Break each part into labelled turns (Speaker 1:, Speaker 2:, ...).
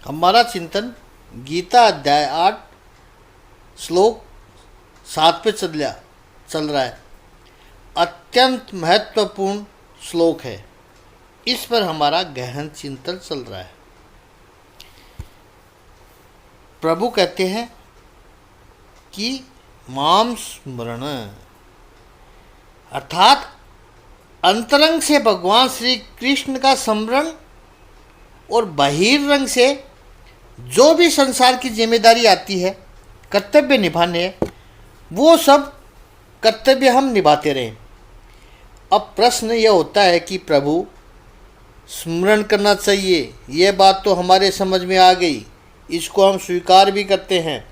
Speaker 1: हमारा चिंतन गीता अध्याय 8 श्लोक 7 पे चल रहा है। अत्यंत महत्वपूर्ण श्लोक है। इस पर हमारा गहन चिंतन चल रहा है। प्रभु कहते हैं कि माम स्मरण, अर्थात अंतरंग से भगवान श्री कृष्ण का स्मरण और बहिरंग से जो भी संसार की जिम्मेदारी आती है, कर्तव्य निभाने, वो सब कर्तव्य हम निभाते रहें। अब प्रश्न यह होता है कि प्रभु स्मरण करना चाहिए, यह बात तो हमारे समझ में आ गई, इसको हम स्वीकार भी करते हैं।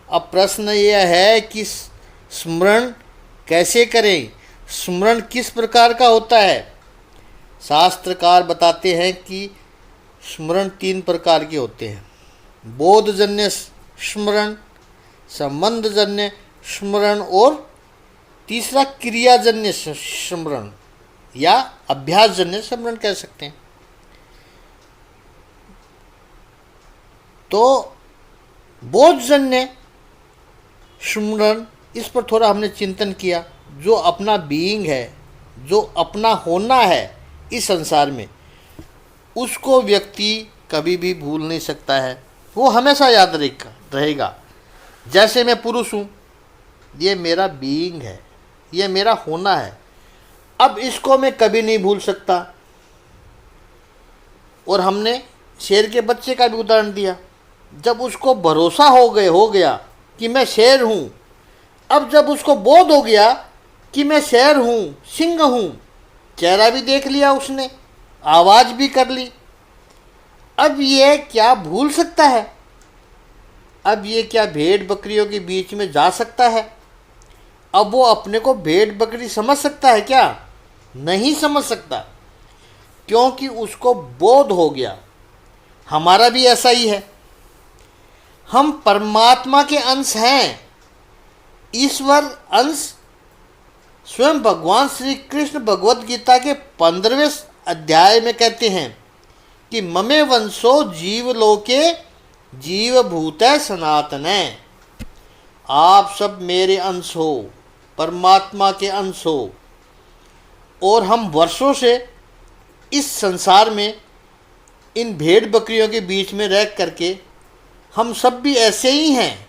Speaker 1: अब प्रश्न यह है कि स्मरण कैसे करें, स्मरण किस प्रकार का होता है। शास्त्रकार बताते हैं कि स्मरण 3 प्रकार के होते हैं। बोधजन्य स्मरण, संबंधजन्य स्मरण और तीसरा क्रियाजन्य स्मरण या अभ्यासजन्य स्मरण कह सकते हैं। तो बोधजन्य स्मरण, इस पर थोड़ा हमने चिंतन किया। जो अपना बीइंग है, जो अपना होना है इस संसार में, उसको व्यक्ति कभी भी भूल नहीं सकता है। वो हमेशा याद रहेगा। जैसे मैं पुरुष हूँ, ये मेरा बीइंग है, ये मेरा होना है। अब इसको मैं कभी नहीं भूल सकता। और हमने शेर के बच्चे का भी उदाहरण दिया। जब उसको भरोसा हो गया कि मैं शेर हूँ, अब जब उसको बोध हो गया कि मैं शेर हूँ, सिंह हूँ, चेहरा भी देख लिया उसने, आवाज़ भी कर ली, अब ये क्या भूल सकता है? अब ये क्या भेड़ बकरियों के बीच में जा सकता है? अब वो अपने को भेड़ बकरी समझ सकता है क्या? नहीं समझ सकता, क्योंकि उसको बोध हो गया। हमारा भी ऐसा ही है। हम परमात्मा के अंश हैं। ईश्वर अंश स्वयं भगवान श्री कृष्ण भगवद गीता के 15वें अध्याय में कहते हैं कि ममे वंशो जीवलोके जीवभूतः सनातनः। आप सब मेरे अंश हो, परमात्मा के अंश हो। और हम वर्षों से इस संसार में इन भेड़ बकरियों के बीच में रह करके हम सब भी ऐसे ही हैं।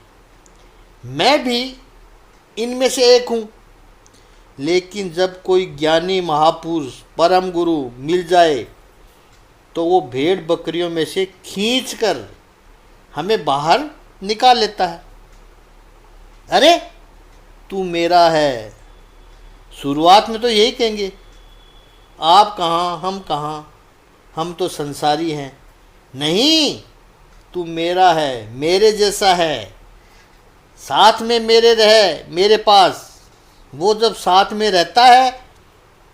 Speaker 1: मैं भी इनमें से एक हूँ। लेकिन जब कोई ज्ञानी महापुरुष परम गुरु मिल जाए तो वो भेड़ बकरियों में से खींचकर हमें बाहर निकाल लेता है। अरे तू मेरा है। शुरुआत में तो यही कहेंगे, आप कहाँ, हम कहाँ, हम तो संसारी हैं। नहीं, तू मेरा है, मेरे जैसा है, साथ में मेरे रहे, मेरे पास। वो जब साथ में रहता है,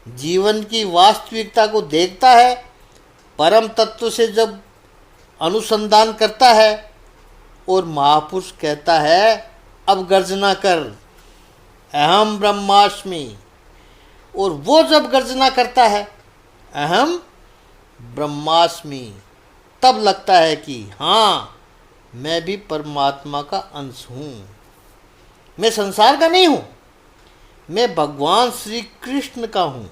Speaker 1: जीवन की वास्तविकता को देखता है, परम तत्व से जब अनुसंधान करता है, और महापुरुष कहता है अब गर्जना कर, अहम ब्रह्मास्मि, और वो जब गर्जना करता है अहम ब्रह्मास्मि, तब लगता है कि हाँ, मैं भी परमात्मा का अंश हूँ। मैं संसार का नहीं हूँ, मैं भगवान श्री कृष्ण का हूँ,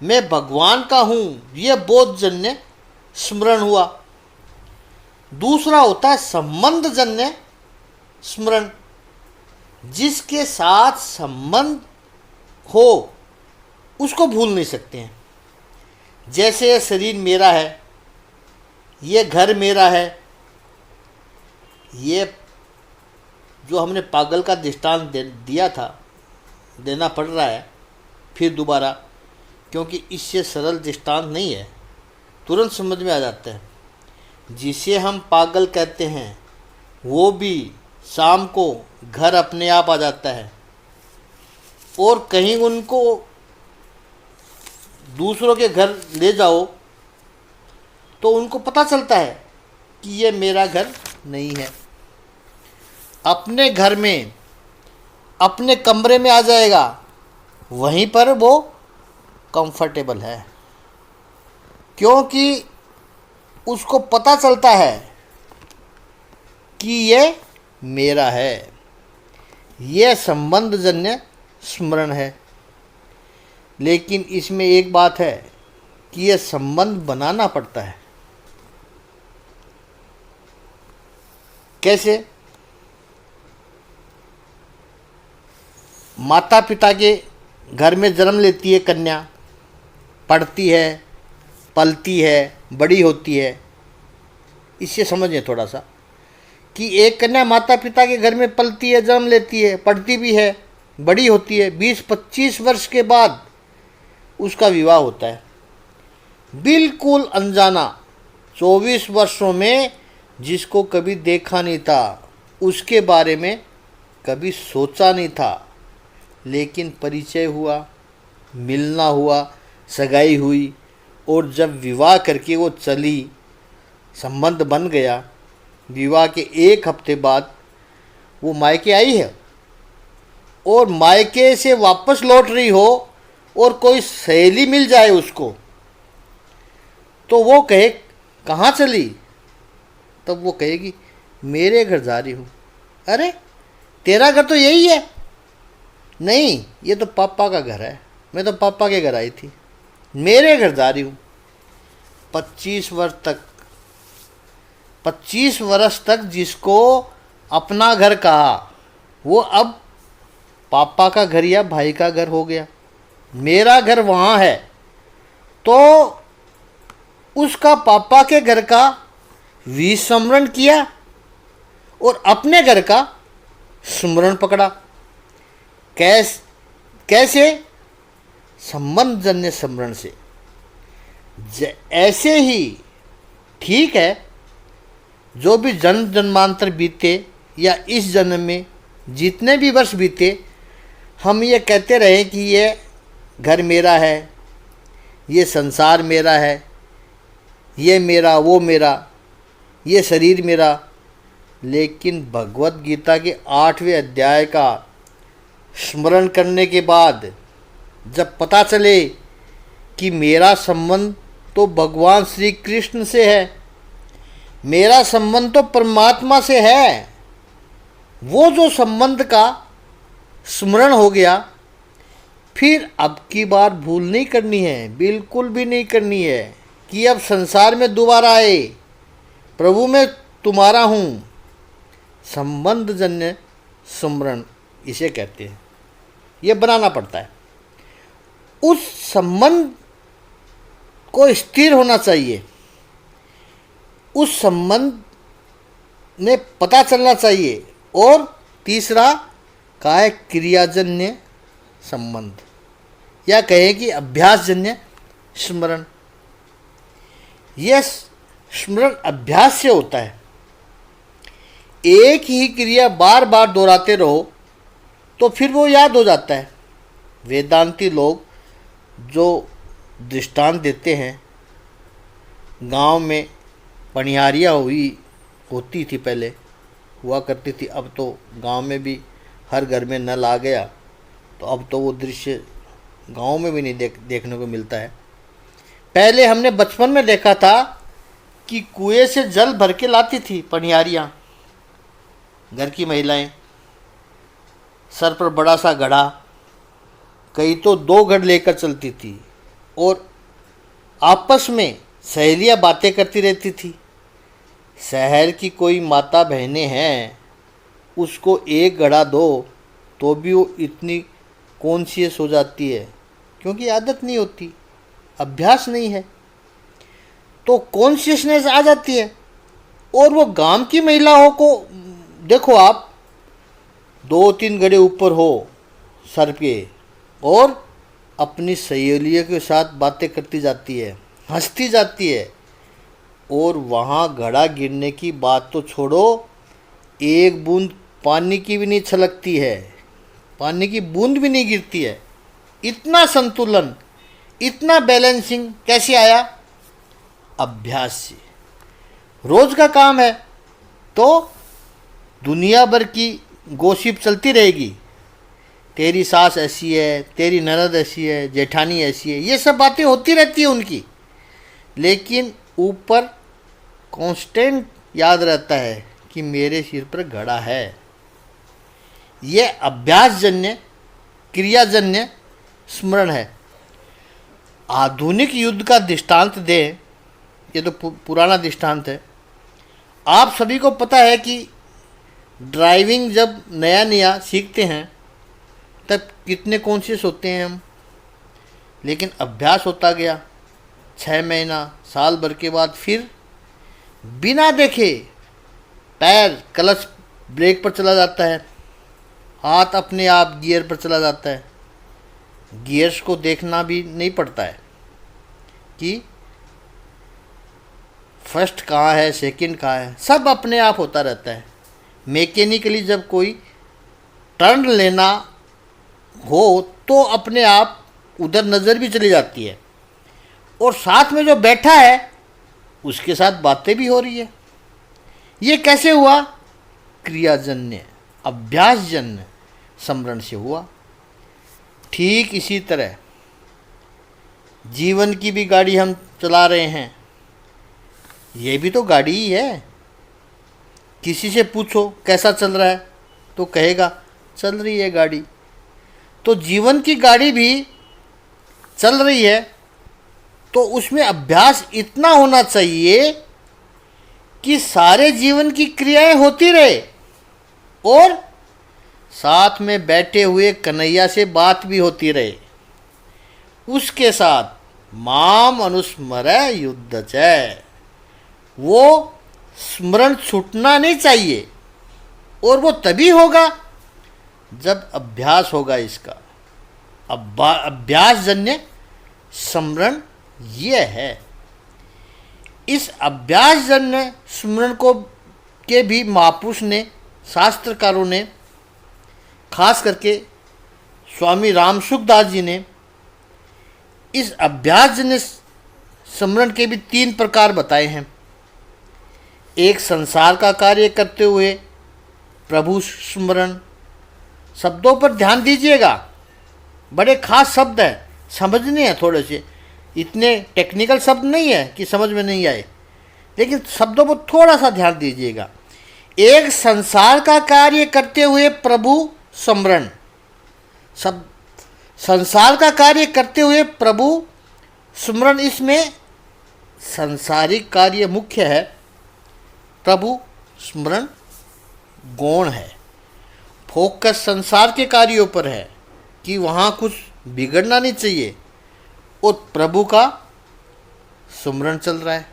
Speaker 1: मैं भगवान का हूँ। यह बोधजन्य स्मरण हुआ। दूसरा होता है संबंधजन्य स्मरण। जिसके साथ संबंध हो उसको भूल नहीं सकते हैं। जैसे यह शरीर मेरा है, ये घर मेरा है। ये जो हमने पागल का दृष्टांत दिया था, देना पड़ रहा है फिर दोबारा, क्योंकि इससे सरल दृष्टांत नहीं है, तुरंत समझ में आ जाता है। जिसे हम पागल कहते हैं वो भी शाम को घर अपने आप आ जाता है। और कहीं उनको दूसरों के घर ले जाओ तो उनको पता चलता है कि ये मेरा घर नहीं है। अपने घर में, अपने कमरे में आ जाएगा, वहीं पर वो कंफर्टेबल है, क्योंकि उसको पता चलता है कि ये मेरा है। यह संबंधजन्य स्मरण है। लेकिन इसमें एक बात है कि यह संबंध बनाना पड़ता है। कैसे? माता पिता के घर में जन्म लेती है कन्या, पढ़ती है, पलती है, बड़ी होती है। इससे समझें थोड़ा सा कि एक कन्या माता पिता के घर में पलती है, जन्म लेती है, पढ़ती भी है, बड़ी होती है। 20-25 वर्ष के बाद उसका विवाह होता है। बिल्कुल अनजाना, 24 वर्षों में जिसको कभी देखा नहीं था, उसके बारे में कभी सोचा नहीं था, लेकिन परिचय हुआ, मिलना हुआ, सगाई हुई, और जब विवाह करके वो चली, संबंध बन गया, विवाह के 1 हफ्ते बाद वो मायके आई है और मायके से वापस लौट रही हो और कोई सहेली मिल जाए उसको, तो वो कहे कहाँ चली? तब वो कहेगी मेरे घर जा रही हूँ। अरे तेरा घर तो यही है। नहीं, ये तो पापा का घर है, मैं तो पापा के घर आई थी, मेरे घर जा रही हूँ। 25 वर्ष तक जिसको अपना घर कहा, वो अब पापा का घर या भाई का घर हो गया। मेरा घर वहाँ है, तो उसका पापा के घर का विस्मरण किया और अपने घर का स्मरण पकड़ा। कैसे? संबंधजन्य स्मरण से। ऐसे ही ठीक है, जो भी जन्म जन्मांतर बीते या इस जन्म में जितने भी वर्ष बीते, हम ये कहते रहे कि ये घर मेरा है, ये संसार मेरा है, ये मेरा, वो मेरा, ये शरीर मेरा। लेकिन भगवत गीता के 8वें अध्याय का स्मरण करने के बाद जब पता चले कि मेरा संबंध तो भगवान श्री कृष्ण से है, मेरा संबंध तो परमात्मा से है, वो जो संबंध का स्मरण हो गया, फिर अब की बार भूल नहीं करनी है, बिल्कुल भी नहीं करनी है कि अब संसार में दोबारा आए, प्रभु मैं तुम्हारा हूँ। संबंधजन्य स्मरण इसे कहते हैं। ये बनाना पड़ता है। उस संबंध को स्थिर होना चाहिए, उस संबंध में पता चलना चाहिए। और तीसरा का है क्रियाजन्य संबंध, या कहें कि अभ्यासजन्य स्मरण। यह स्मरण अभ्यास से होता है। एक ही क्रिया बार बार दोहराते रहो तो फिर वो याद हो जाता है। वेदांती लोग जो दृष्टांत देते हैं, गांव में पनिहारियाँ होती थी, पहले हुआ करती थी, अब तो गांव में भी हर घर में नल आ गया, तो अब तो वो दृश्य गांव में भी नहीं देखने को मिलता है। पहले हमने बचपन में देखा था कि कुएं से जल भर के लाती थी पनिहारियाँ, घर की महिलाएं, सर पर बड़ा सा घड़ा, कई तो 2 घड़ लेकर चलती थी, और आपस में सहेलियाँ बातें करती रहती थी। शहर की कोई माता बहनें हैं, उसको 1 घड़ा दो तो भी वो इतनी कॉन्शियस हो जाती है, क्योंकि आदत नहीं होती, अभ्यास नहीं है, तो कॉन्शियसनेस आ जाती है। और वो गांव की महिलाओं को देखो आप, 2-3 घड़े ऊपर हो सर पे, और अपनी सहेलियों के साथ बातें करती जाती है, हंसती जाती है, और वहाँ घड़ा गिरने की बात तो छोड़ो, 1 बूंद पानी की भी नहीं छलकती है, पानी की बूंद भी नहीं गिरती है। इतना संतुलन, इतना बैलेंसिंग कैसे आया? अभ्यास से। रोज का काम है तो दुनिया भर की गॉसिप चलती रहेगी, तेरी सास ऐसी है, तेरी ननद ऐसी है, जेठानी ऐसी है, ये सब बातें होती रहती है उनकी, लेकिन ऊपर कांस्टेंट याद रहता है कि मेरे सिर पर घड़ा है। यह अभ्यासजन्य क्रियाजन्य स्मरण है। आधुनिक युद्ध का दृष्टांत दें, ये तो पुराना दृष्टांत है। आप सभी को पता है कि ड्राइविंग जब नया नया सीखते हैं तब कितने कॉन्शियस होते हैं हम, लेकिन अभ्यास होता गया 6 महीना साल भर के बाद फिर बिना देखे पैर क्लच ब्रेक पर चला जाता है, हाथ अपने आप गियर पर चला जाता है। गियर्स को देखना भी नहीं पड़ता है कि फर्स्ट कहाँ है सेकंड कहाँ है, सब अपने आप होता रहता है। मैकेनिकली जब कोई टर्न लेना हो तो अपने आप उधर नज़र भी चली जाती है, और साथ में जो बैठा है उसके साथ बातें भी हो रही है। ये कैसे हुआ? क्रियाजन्य अभ्यासजन्य स्मरण से हुआ। ठीक इसी तरह जीवन की भी गाड़ी हम चला रहे हैं, ये भी तो गाड़ी ही है। किसी से पूछो कैसा चल रहा है तो कहेगा चल रही है गाड़ी। तो जीवन की गाड़ी भी चल रही है, तो उसमें अभ्यास इतना होना चाहिए कि सारे जीवन की क्रियाएं होती रहे और साथ में बैठे हुए कन्हैया से बात भी होती रहे। उसके साथ माम अनुस्मरय युद्धचय, वो स्मरण छूटना नहीं चाहिए, और वो तभी होगा जब अभ्यास होगा। इसका अभ्यासजन्य स्मरण ये है। इस अभ्यासजन्य स्मरण को के भी महापुरुष ने, शास्त्रकारों ने, खास करके स्वामी रामसुखदास जी ने इस अभ्यासजन्य स्मरण के भी 3 प्रकार बताए हैं। एक संसार का कार्य करते हुए प्रभु स्मरण। शब्दों पर ध्यान दीजिएगा, बड़े खास शब्द हैं, समझने हैं थोड़े से, इतने टेक्निकल शब्द नहीं है कि समझ में नहीं आए, लेकिन शब्दों पर थोड़ा सा ध्यान दीजिएगा। एक संसार का कार्य करते हुए प्रभु स्मरण। सब संसार का कार्य करते हुए प्रभु स्मरण, इसमें संसारिक कार्य मुख्य है, प्रभु स्मरण गौण है। फोकस संसार के कार्यों पर है कि वहाँ कुछ बिगड़ना नहीं चाहिए, और प्रभु का स्मरण चल रहा है।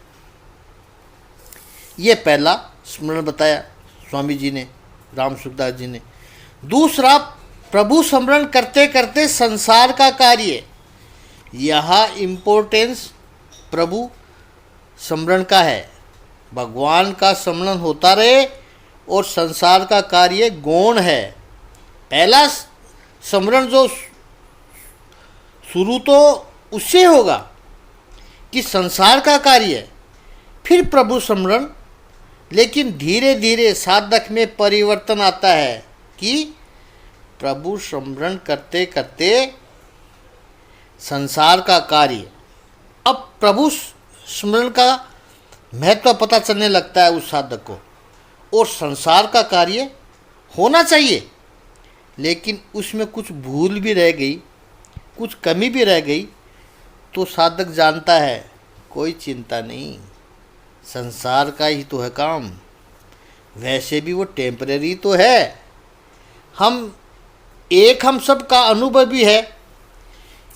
Speaker 1: ये पहला स्मरण बताया स्वामी जी ने, राम सुखदास जी ने। दूसरा, प्रभु स्मरण करते करते संसार का कार्य। यहाँ इम्पोर्टेंस प्रभु स्मरण का है। भगवान का स्मरण होता रहे और संसार का कार्य गौण है। पहला स्मरण जो शुरू तो उससे होगा कि संसार का कार्य, फिर प्रभु स्मरण, लेकिन धीरे धीरे साधक में परिवर्तन आता है कि प्रभु स्मरण करते करते संसार का कार्य। अब प्रभु स्मरण का महत्व पता चलने लगता है उस साधक को, और संसार का कार्य होना चाहिए, लेकिन उसमें कुछ भूल भी रह गई, कुछ कमी भी रह गई, तो साधक जानता है कोई चिंता नहीं, संसार का ही तो है काम, वैसे भी वो टेम्परेरी तो है। हम सब का अनुभव भी है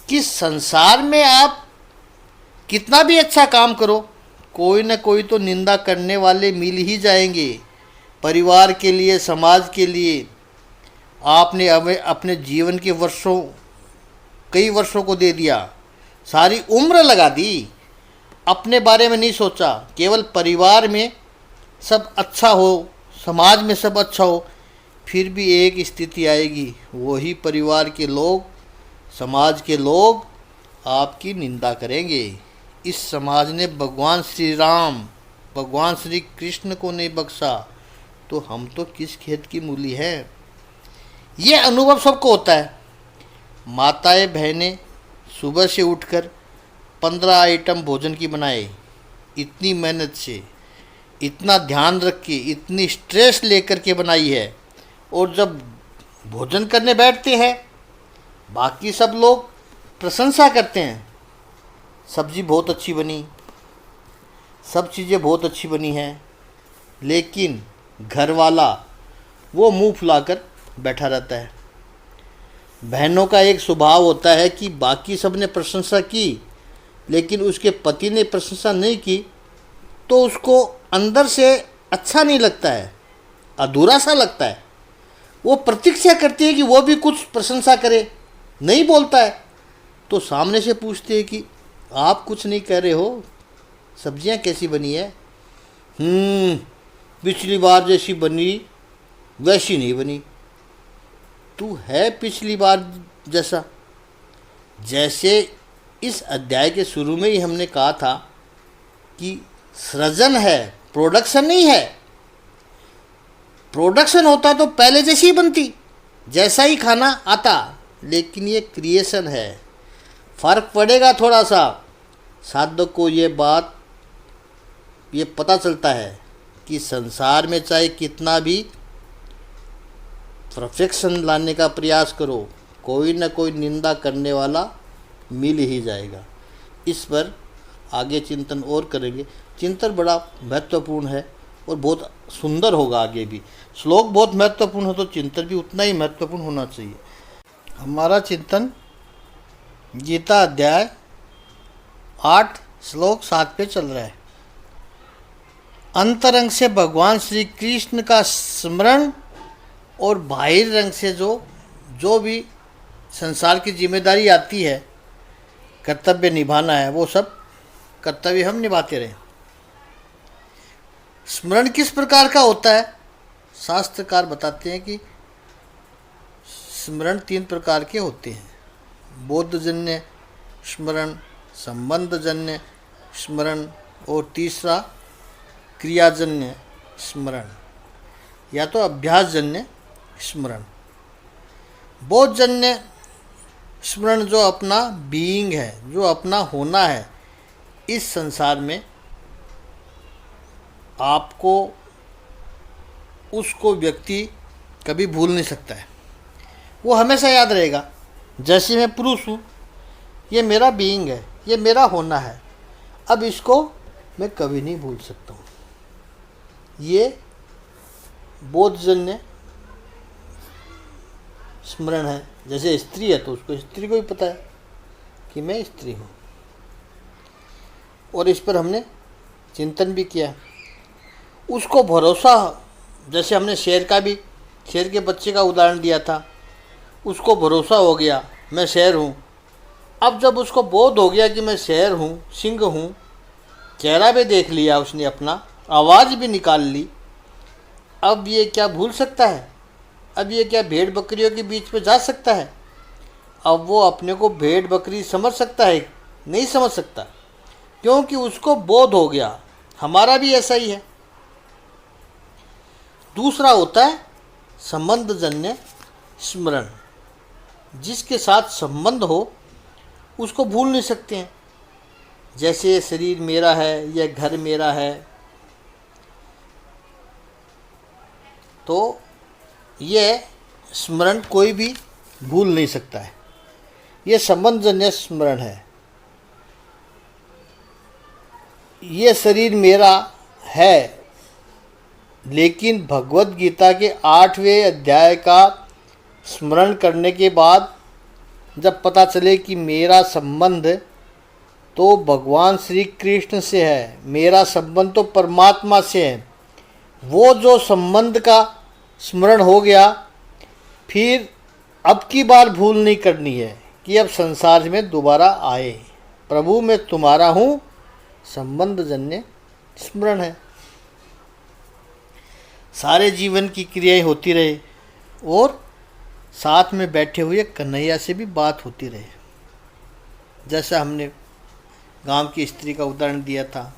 Speaker 1: कि संसार में आप कितना भी अच्छा काम करो, कोई न कोई तो निंदा करने वाले मिल ही जाएंगे। परिवार के लिए, समाज के लिए आपने अपने जीवन के वर्षों, कई वर्षों को दे दिया, सारी उम्र लगा दी, अपने बारे में नहीं सोचा, केवल परिवार में सब अच्छा हो, समाज में सब अच्छा हो, फिर भी एक स्थिति आएगी, वही परिवार के लोग, समाज के लोग आपकी निंदा करेंगे। इस समाज ने भगवान श्री राम, भगवान श्री कृष्ण को नहीं बख्शा, तो हम तो किस खेत की मूली हैं। ये अनुभव सबको होता है। माताएं बहनें सुबह से उठकर 15 आइटम भोजन की बनाए, इतनी मेहनत से, इतना ध्यान रख के, इतनी स्ट्रेस लेकर के बनाई है। और जब भोजन करने बैठते हैं, बाकी सब लोग प्रशंसा करते हैं, सब्जी बहुत अच्छी बनी, सब चीज़ें बहुत अच्छी बनी हैं, लेकिन घर वाला वो मुंह फुलाकर बैठा रहता है। बहनों का एक स्वभाव होता है कि बाकी सब ने प्रशंसा की, लेकिन उसके पति ने प्रशंसा नहीं की तो उसको अंदर से अच्छा नहीं लगता है, अधूरा सा लगता है। वो प्रतीक्षा करती है कि वो भी कुछ प्रशंसा करे, नहीं बोलता है तो सामने से पूछते हैं कि आप कुछ नहीं कह रहे हो, सब्जियां कैसी बनी है? पिछली बार जैसी बनी वैसी नहीं बनी। तू है पिछली बार जैसा। जैसे इस अध्याय के शुरू में ही हमने कहा था कि सृजन है, प्रोडक्शन नहीं है। प्रोडक्शन होता तो पहले जैसी ही बनती, जैसा ही खाना आता, लेकिन ये क्रिएशन है, फ़र्क पड़ेगा थोड़ा सा। साधक को ये बात ये पता चलता है कि संसार में चाहे कितना भी परफेक्शन लाने का प्रयास करो, कोई ना कोई निंदा करने वाला मिल ही जाएगा। इस पर आगे चिंतन और करेंगे। चिंतन बड़ा महत्वपूर्ण है और बहुत सुंदर होगा आगे भी। श्लोक बहुत महत्वपूर्ण हो तो चिंतन भी उतना ही महत्वपूर्ण होना चाहिए। हमारा चिंतन गीता अध्याय 8 श्लोक 7 पे चल रहा है। अंतरंग से भगवान श्री कृष्ण का स्मरण और बाहिर रंग से जो भी संसार की जिम्मेदारी आती है, कर्तव्य निभाना है, वो सब कर्तव्य हम निभाते रहें। स्मरण किस प्रकार का होता है? शास्त्रकार बताते हैं कि स्मरण 3 प्रकार के होते हैं। बोधजन्य स्मरण, संबंधजन्य स्मरण और तीसरा क्रियाजन्य स्मरण या तो अभ्यासजन्य स्मरण। बोधजन्य स्मरण जो अपना बीइंग है, जो अपना होना है इस संसार में, आपको उसको व्यक्ति कभी भूल नहीं सकता है, वो हमेशा याद रहेगा। जैसे मैं पुरुष हूँ, ये मेरा बीइंग है, ये मेरा होना है, अब इसको मैं कभी नहीं भूल सकता हूँ। ये बोधजन्य स्मरण है। जैसे स्त्री है तो उसको स्त्री को भी पता है कि मैं स्त्री हूँ, और इस पर हमने चिंतन भी किया। उसको भरोसा, जैसे हमने शेर के बच्चे का उदाहरण दिया था, उसको भरोसा हो गया मैं शेर हूँ। अब जब उसको बोध हो गया कि मैं शेर हूँ, सिंह हूँ, चेहरा भी देख लिया उसने अपना, आवाज़ भी निकाल ली, अब ये क्या भूल सकता है? अब ये क्या भेड़ बकरियों के बीच में जा सकता है? अब वो अपने को भेड़ बकरी समझ सकता है? नहीं समझ सकता, क्योंकि उसको बोध हो गया। हमारा भी ऐसा ही है। दूसरा होता है संबंधजन्य स्मरण। जिसके साथ संबंध हो उसको भूल नहीं सकते हैं। जैसे ये शरीर मेरा है, यह घर मेरा है, तो यह स्मरण कोई भी भूल नहीं सकता है। यह संबंधजन्य स्मरण है। ये शरीर मेरा है, लेकिन भगवत गीता के 8वें अध्याय का स्मरण करने के बाद जब पता चले कि मेरा संबंध तो भगवान श्री कृष्ण से है, मेरा संबंध तो परमात्मा से है, वो जो संबंध का स्मरण हो गया, फिर अब की बार भूल नहीं करनी है कि अब संसार में दोबारा आए। प्रभु मैं तुम्हारा हूँ, संबंधजन्य स्मरण है। सारे जीवन की क्रियाएं होती रहे और साथ में बैठे हुए कन्हैया से भी बात होती रहे। जैसा हमने गांव की स्त्री का उदाहरण दिया था,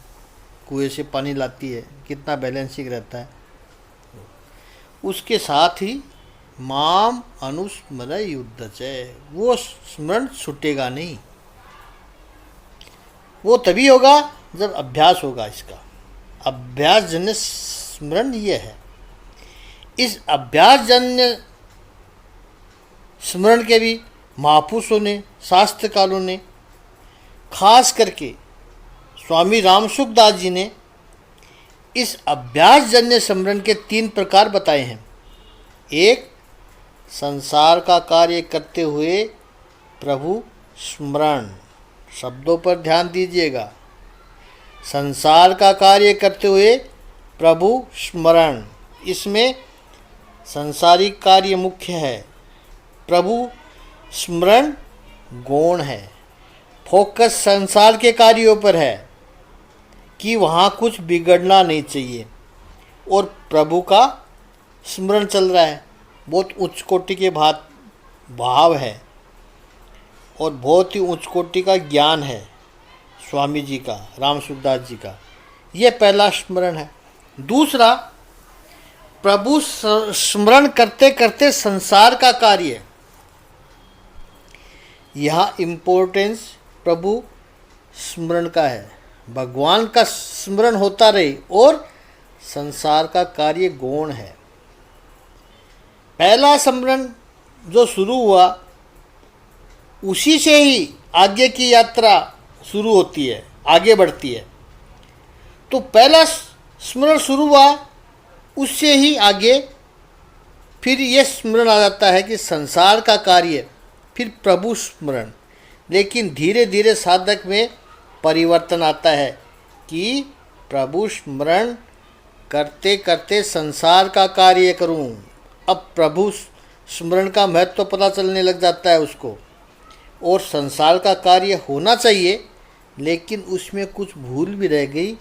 Speaker 1: कुएं से पानी लाती है, कितना बैलेंसिंग रहता है। उसके साथ ही माम अनुस्मर युद्धचय, वो स्मरण छूटेगा नहीं। वो तभी होगा जब अभ्यास होगा इसका। अभ्यासजन्य स्मरण ये है। इस अभ्यासजन्य स्मरण के भी महापुरुषों ने, शास्त्रकारों ने, खास करके स्वामी रामसुखदास जी ने इस अभ्यासजन्य स्मरण के 3 प्रकार बताए हैं। एक, संसार का कार्य करते हुए प्रभु स्मरण, शब्दों पर ध्यान दीजिएगा, संसार का कार्य करते हुए प्रभु स्मरण, इसमें संसारिक कार्य मुख्य है, प्रभु स्मरण गौण है। फोकस संसार के कार्यों पर है कि वहाँ कुछ बिगड़ना नहीं चाहिए, और प्रभु का स्मरण चल रहा है। बहुत उच्च कोटि के भाव है और बहुत ही उच्च कोटि का ज्ञान है स्वामी जी का, रामसुखदास जी का। ये पहला स्मरण है। दूसरा, प्रभु स्मरण करते करते संसार का कार्य, यहाँ इम्पोर्टेंस प्रभु स्मरण का है। भगवान का स्मरण होता रहे और संसार का कार्य गौण है। पहला स्मरण जो शुरू हुआ उसी से ही आगे की यात्रा शुरू होती है, आगे बढ़ती है। तो पहला स्मरण शुरू हुआ, उससे ही आगे फिर ये स्मरण आ जाता है कि संसार का कार्य, फिर प्रभु स्मरण। लेकिन धीरे धीरे साधक में परिवर्तन आता है कि प्रभु स्मरण करते करते संसार का कार्य करूं। अब प्रभु स्मरण का महत्व पता चलने लग जाता है उसको, और संसार का कार्य होना चाहिए, लेकिन उसमें कुछ भूल भी रह गई,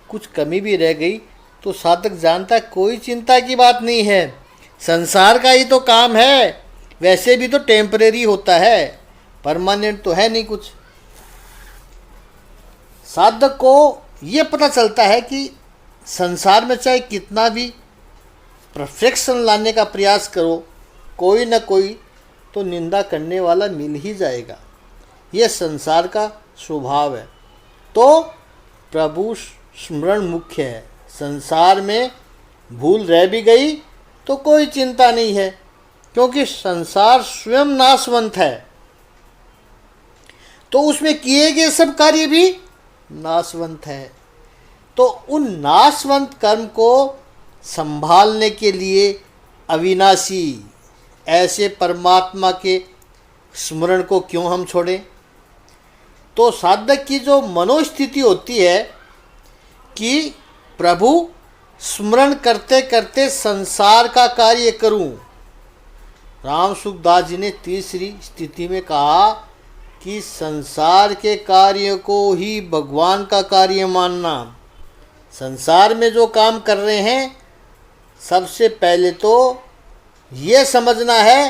Speaker 1: कुछ कमी भी रह गई, तो साधक जानता कोई चिंता की बात नहीं है, संसार का ही तो काम है, वैसे भी तो टेम्परेरी होता है, परमानेंट तो है नहीं कुछ। साधक को ये पता चलता है कि संसार में चाहे कितना भी परफेक्शन लाने का प्रयास करो, कोई ना कोई तो निंदा करने वाला मिल ही जाएगा। ये संसार का स्वभाव है। तो प्रभु स्मरण मुख्य है। संसार में भूल रह भी गई तो कोई चिंता नहीं है, क्योंकि संसार स्वयं नाशवंत है, तो उसमें किए गए सब कार्य भी नाशवंत है। तो उन नाशवंत कर्म को संभालने के लिए अविनाशी ऐसे परमात्मा के स्मरण को क्यों हम छोड़ें। तो साधक की जो मनोस्थिति होती है कि प्रभु स्मरण करते करते संसार का कार्य करूं। रामसुखदास जी ने तीसरी स्थिति में कहा कि संसार के कार्य को ही भगवान का कार्य मानना। संसार में जो काम कर रहे हैं, सबसे पहले तो ये समझना है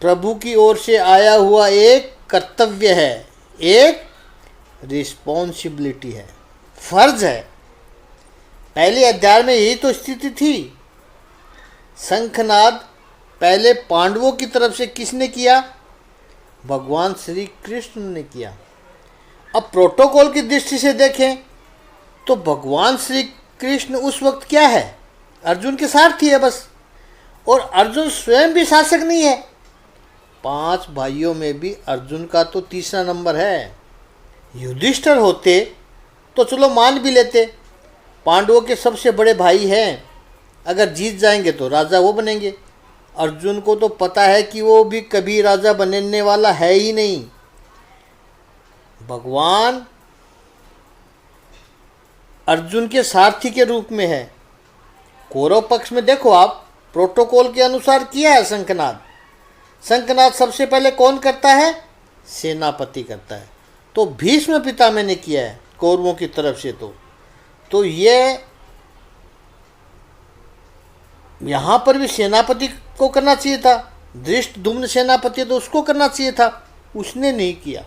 Speaker 1: प्रभु की ओर से आया हुआ एक कर्तव्य है, एक रिस्पॉन्सिबिलिटी है, फर्ज है। पहले अध्याय में यही तो स्थिति थी। शंखनाद पहले पांडवों की तरफ से किसने किया? भगवान श्री कृष्ण ने किया। अब प्रोटोकॉल की दृष्टि से देखें तो भगवान श्री कृष्ण उस वक्त क्या है? अर्जुन के सारथी है बस। और अर्जुन स्वयं भी शासक नहीं है। 5 भाइयों में भी अर्जुन का तो तीसरा नंबर है। युधिष्ठिर होते तो चलो मान भी लेते, पांडवों के सबसे बड़े भाई हैं, अगर जीत जाएंगे तो राजा वो बनेंगे। अर्जुन को तो पता है कि वो भी कभी राजा बनने वाला है ही नहीं। भगवान अर्जुन के सारथी के रूप में है। कौरव पक्ष में देखो आप, प्रोटोकॉल के अनुसार किया है शंखनाद। शंखनाद सबसे पहले कौन करता है? सेनापति करता है। तो भीष्म पितामह ने किया है कौरवों की तरफ से। तो ये यहाँ पर भी सेनापति को करना चाहिए था। धृष्टद्युम्न सेनापति तो उसको करना चाहिए था, उसने नहीं किया।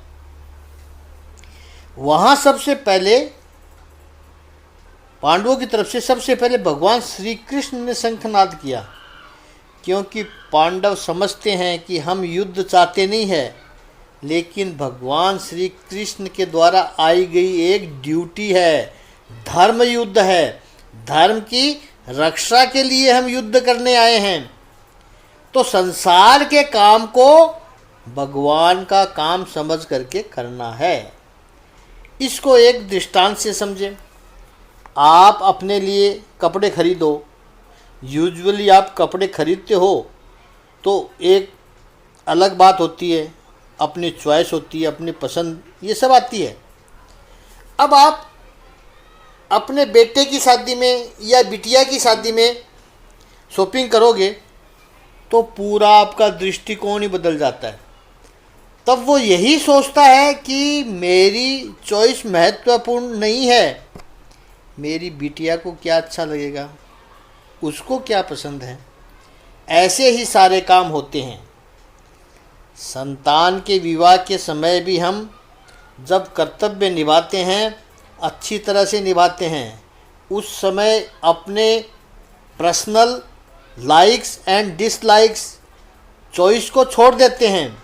Speaker 1: वहाँ सबसे पहले पांडवों की तरफ से सबसे पहले भगवान श्री कृष्ण ने शंखनाद किया, क्योंकि पांडव समझते हैं कि हम युद्ध चाहते नहीं है, लेकिन भगवान श्री कृष्ण के द्वारा आई गई एक ड्यूटी है धर्म युद्ध है, धर्म की रक्षा के लिए हम युद्ध करने आए हैं। तो संसार के काम को भगवान का काम समझ करके करना है। इसको एक दृष्टांत से समझें। आप अपने लिए कपड़े खरीदो, यूजुअली आप कपड़े खरीदते हो तो एक अलग बात होती है, अपनी चॉइस होती है, अपनी पसंद, ये सब आती है। अब आप अपने बेटे की शादी में या बिटिया की शादी में शॉपिंग करोगे तो पूरा आपका दृष्टिकोण ही बदल जाता है। तब वो यही सोचता है कि मेरी चॉइस महत्वपूर्ण नहीं है, मेरी बिटिया को क्या अच्छा लगेगा, उसको क्या पसंद है। ऐसे ही सारे काम होते हैं। संतान के विवाह के समय भी हम जब कर्तव्य निभाते हैं, अच्छी तरह से निभाते हैं, उस समय अपने personal likes and dislikes choice को छोड़ देते हैं।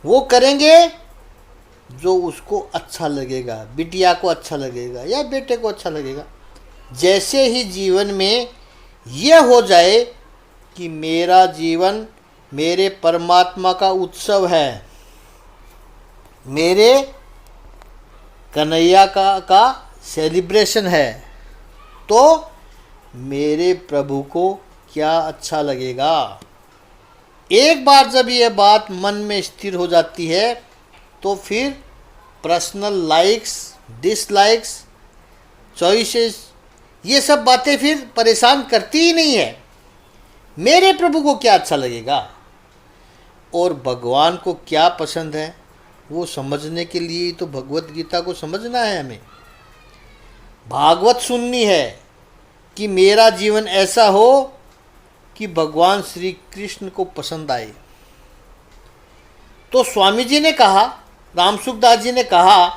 Speaker 1: वो करेंगे जो उसको अच्छा लगेगा, बिटिया को अच्छा लगेगा या बेटे को अच्छा लगेगा। जैसे ही जीवन में यह हो जाए कि मेरा जीवन मेरे परमात्मा का उत्सव है, मेरे कन्हैया का सेलिब्रेशन है, तो मेरे प्रभु को क्या अच्छा लगेगा। एक बार जब यह बात मन में स्थिर हो जाती है तो फिर पर्सनल लाइक्स, डिसलाइक्स, चॉइसेस, ये सब बातें फिर परेशान करती ही नहीं है। मेरे प्रभु को क्या अच्छा लगेगा और भगवान को क्या पसंद है, वो समझने के लिए तो भगवत गीता को समझना है हमें। भागवत सुननी है कि मेरा जीवन ऐसा हो कि भगवान श्री कृष्ण को पसंद आए। तो स्वामी जी ने कहा, रामसुखदास जी ने कहा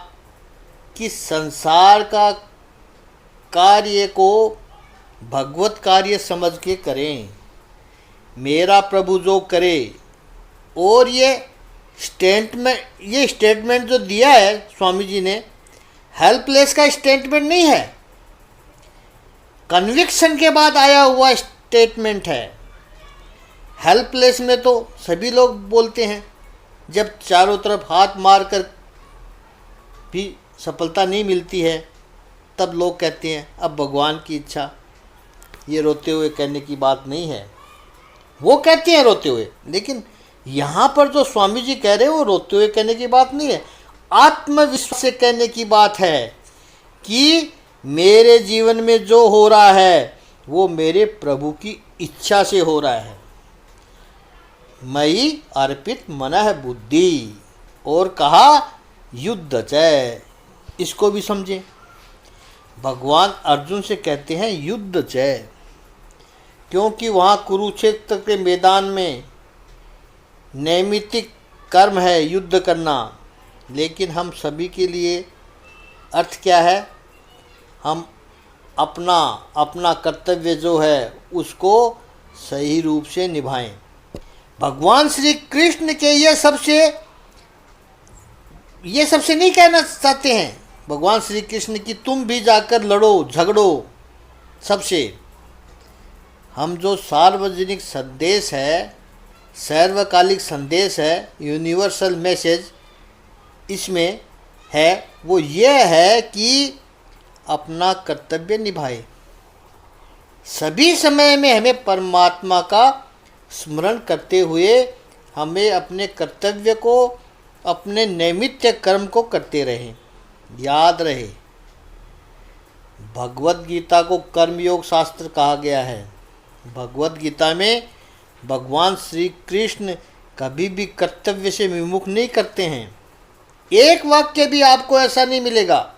Speaker 1: कि संसार का कार्य को भगवत कार्य समझ के करें, मेरा प्रभु जो करे। और ये स्टेटमेंट जो दिया है स्वामी जी ने, हेल्पलेस का स्टेटमेंट नहीं है, कन्विक्शन के बाद आया हुआ स्टेटमेंट है। हेल्पलेस में तो सभी लोग बोलते हैं, जब चारों तरफ हाथ मार कर भी सफलता नहीं मिलती है तब लोग कहते हैं अब भगवान की इच्छा। ये रोते हुए कहने की बात नहीं है, वो कहते हैं रोते हुए, लेकिन यहाँ पर जो स्वामी जी कह रहे हैं वो रोते हुए कहने की बात नहीं है, आत्मविश्वास से कहने की बात है कि मेरे जीवन में जो हो रहा है वो मेरे प्रभु की इच्छा से हो रहा है। मई अर्पित मनः बुद्धि, और कहा युद्ध जय। इसको भी समझें। भगवान अर्जुन से कहते हैं युद्ध जय, क्योंकि वहाँ कुरुक्षेत्र के मैदान में नैमित्तिक कर्म है युद्ध करना। लेकिन हम सभी के लिए अर्थ क्या है, हम अपना कर्तव्य जो है उसको सही रूप से निभाएं। भगवान श्री कृष्ण के ये सबसे नहीं कहना चाहते हैं भगवान श्री कृष्ण कि तुम भी जाकर लड़ो झगड़ो सबसे। हम जो सार्वजनिक संदेश है, सर्वकालिक संदेश है, यूनिवर्सल मैसेज इसमें है, वो ये है कि अपना कर्तव्य निभाए। सभी समय में हमें परमात्मा का स्मरण करते हुए हमें अपने कर्तव्य को, अपने नैमित्य कर्म को करते रहें। याद रहे, भगवत गीता को कर्मयोग शास्त्र कहा गया है। भगवत गीता में भगवान श्री कृष्ण कभी भी कर्तव्य से विमुख नहीं करते हैं। एक वाक्य भी आपको ऐसा नहीं मिलेगा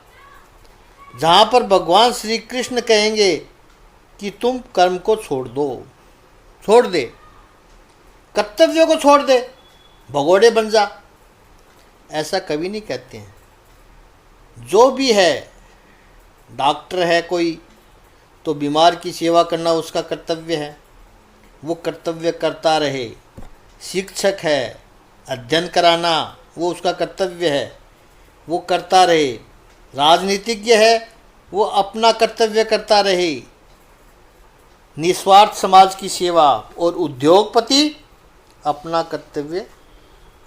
Speaker 1: जहाँ पर भगवान श्री कृष्ण कहेंगे कि तुम कर्म को छोड़ दे, कर्तव्य को छोड़ दे, भगोड़े बन जा। ऐसा कभी नहीं कहते हैं। जो भी है, डॉक्टर है कोई तो बीमार की सेवा करना उसका कर्तव्य है, वो कर्तव्य करता रहे। शिक्षक है, अध्ययन कराना वो उसका कर्तव्य है, वो करता रहे। राजनीतिज्ञ है वो अपना कर्तव्य करता रहे, निस्वार्थ समाज की सेवा, और उद्योगपति अपना कर्तव्य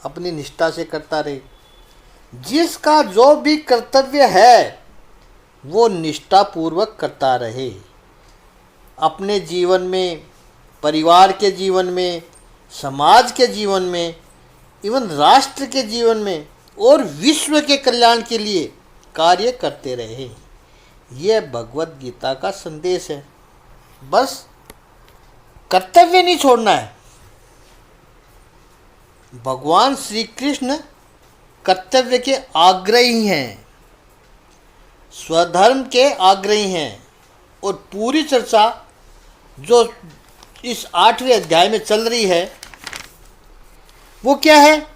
Speaker 1: अपनी निष्ठा से करता रहे। जिसका जो भी कर्तव्य है वो निष्ठापूर्वक करता रहे, अपने जीवन में, परिवार के जीवन में, समाज के जीवन में, इवन राष्ट्र के जीवन में और विश्व के कल्याण के लिए कार्य करते रहे। यह भगवत गीता का संदेश है। बस कर्तव्य नहीं छोड़ना है। भगवान श्री कृष्ण कर्तव्य के आग्रही हैं, स्वधर्म के आग्रही हैं, और पूरी चर्चा जो इस 8वें अध्याय में चल रही है वो क्या है?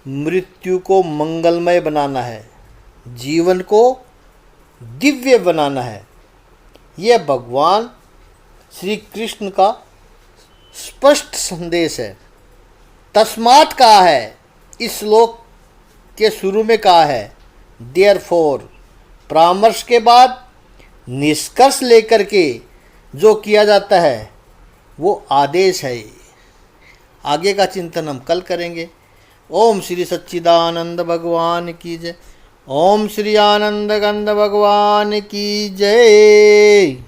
Speaker 1: मृत्यु को मंगलमय बनाना है, जीवन को दिव्य बनाना है। यह भगवान श्री कृष्ण का स्पष्ट संदेश है। तस्मात् कहा है, इस श्लोक के शुरू में कहा है देयरफॉर, परामर्श के बाद निष्कर्ष लेकर के जो किया जाता है वो आदेश है। आगे का चिंतन हम कल करेंगे। ओम श्री सच्चिदानंद भगवान की जय। ओम श्री आनंद गंध भगवान की जय।